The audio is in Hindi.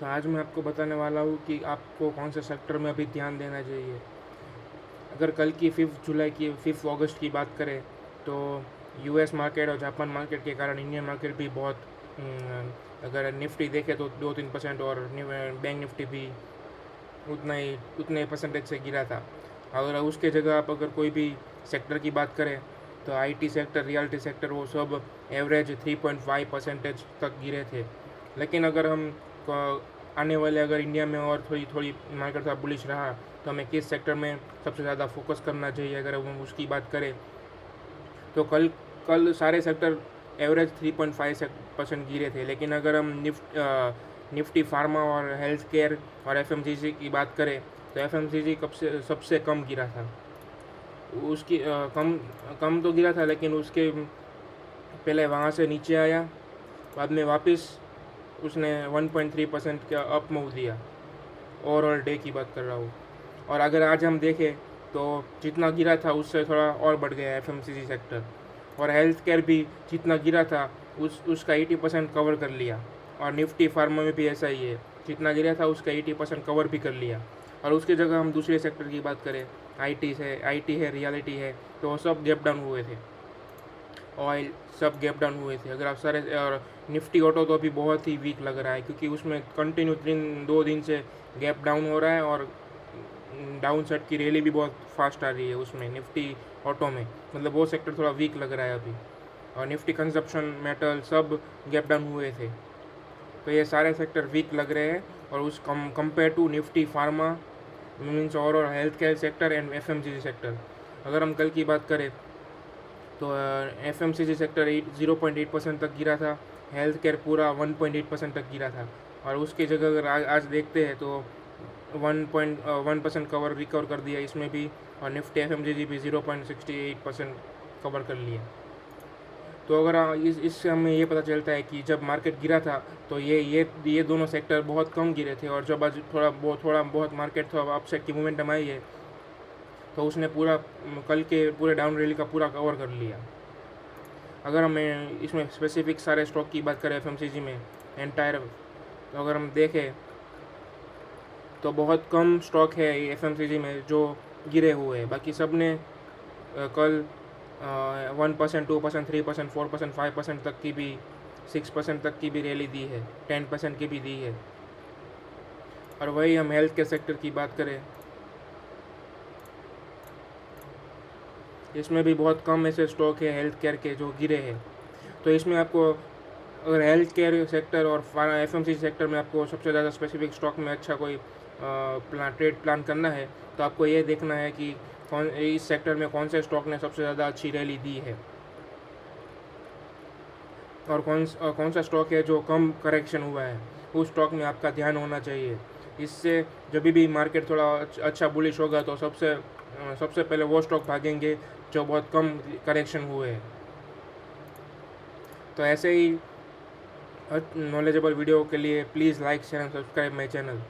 तो आज मैं आपको बताने वाला हूँ कि आपको कौन से सेक्टर में अभी ध्यान देना चाहिए। अगर कल की 5 जुलाई की 5 अगस्त की बात करें तो यूएस मार्केट और जापान मार्केट के कारण इंडियन मार्केट भी बहुत अगर निफ्टी देखे तो 2-3% और बैंक निफ्टी भी उतने परसेंटेज से गिरा था। अगर उसके जगह आप अगर कोई भी सेक्टर की बात करें तो आईटी सेक्टर, रियलिटी सेक्टर, वो सब एवरेज 3.5% तक गिरे थे। लेकिन अगर हम आने वाले अगर इंडिया में और थोड़ी थोड़ी मार्केट का बुलिश रहा तो हमें किस सेक्टर में सबसे ज़्यादा फोकस करना चाहिए, अगर हम उसकी बात करें तो कल कल सारे सेक्टर एवरेज 3.5% गिरे थे। लेकिन अगर हम निफ्टी फार्मा और हेल्थ केयर और एफएमसीजी की बात करें तो एफएमसीजी कब से सबसे कम गिरा था। उसकी कम कम तो गिरा था, लेकिन उसके पहले वहाँ से नीचे आया, बाद में वापस उसने 1.3% का अप मूव दिया। ओवरऑल डे की बात कर रहा हूँ। और अगर आज हम देखें तो जितना गिरा था उससे थोड़ा और बढ़ गया एफएमसीजी सेक्टर। और हेल्थ केयर भी जितना गिरा था उसका 80% कवर कर लिया। और निफ्टी फार्मा में भी ऐसा ही है, जितना गिरा था उसका 80% कवर भी कर लिया। और उसकी जगह हम दूसरे सेक्टर की बात करें, आईटी है, रियलिटी है, तो वो सब गैप डाउन हुए थे। ऑयल सब गैप डाउन हुए थे। अगर आप सारे और निफ्टी ऑटो तो अभी बहुत ही वीक लग रहा है, क्योंकि उसमें कंटिन्यू 2 दिन से गैप डाउन हो रहा है और डाउन साइड की रैली भी बहुत फास्ट आ रही है उसमें निफ्टी ऑटो में। मतलब वो सेक्टर थोड़ा वीक लग रहा है अभी। और निफ्टी कंजप्शन, मेटल सब गैप डाउन हुए थे। तो ये सारे सेक्टर वीक लग रहे हैं। और उस compare to Nifty pharma means और health care sector and FMCG sector, अगर हम कल की बात करें तो एफएमसीजी सेक्टर 0.8% तक गिरा था। हेल्थ केयर पूरा 1.8% तक गिरा था। और उसकी जगह अगर आज देखते हैं तो 1.1% रिकवर कर दिया इसमें भी। और निफ्टी एफएमसीजी भी 0.68% कवर कर लिया। तो अगर इससे हमें ये पता चलता है कि जब मार्केट गिरा था तो ये दोनों सेक्टर बहुत कम गिरे थे। और जब आज थोड़ा बहुत मार्केट थोड़ा अपसाइड की मोमेंटम आई है तो उसने पूरा कल के पूरे डाउन रैली का पूरा कवर कर लिया। अगर हमें इसमें स्पेसिफिक सारे स्टॉक की बात करें एफएमसीजी में एंटायर, तो अगर हम देखें तो बहुत कम स्टॉक है एफएमसीजी में जो गिरे हुए हैं। बाकी सब ने कल 1%, 2%, 3%, 4%, 5% तक की भी, 6% तक की भी रैली दी है, 10% की भी दी है। और वही हम हेल्थ केयर सेक्टर की बात करें, इसमें भी बहुत कम ऐसे स्टॉक है हेल्थ केयर के जो गिरे हैं। तो इसमें आपको अगर हेल्थ केयर सेक्टर और एफएमसीजी सेक्टर में आपको सबसे ज़्यादा स्पेसिफिक स्टॉक में अच्छा कोई ट्रेड प्लान करना है तो आपको ये देखना है कि इस सेक्टर में कौन से स्टॉक ने सबसे ज़्यादा अच्छी रैली दी है और कौन सा स्टॉक है जो कम करेक्शन हुआ है, उस स्टॉक में आपका ध्यान होना चाहिए। इससे जब भी मार्केट थोड़ा अच्छा बुलिश होगा तो सबसे पहले वो स्टॉक भागेंगे जो बहुत कम करेक्शन हुए हैं। तो ऐसे ही नॉलेजेबल वीडियो के लिए please like, share and subscribe my channel.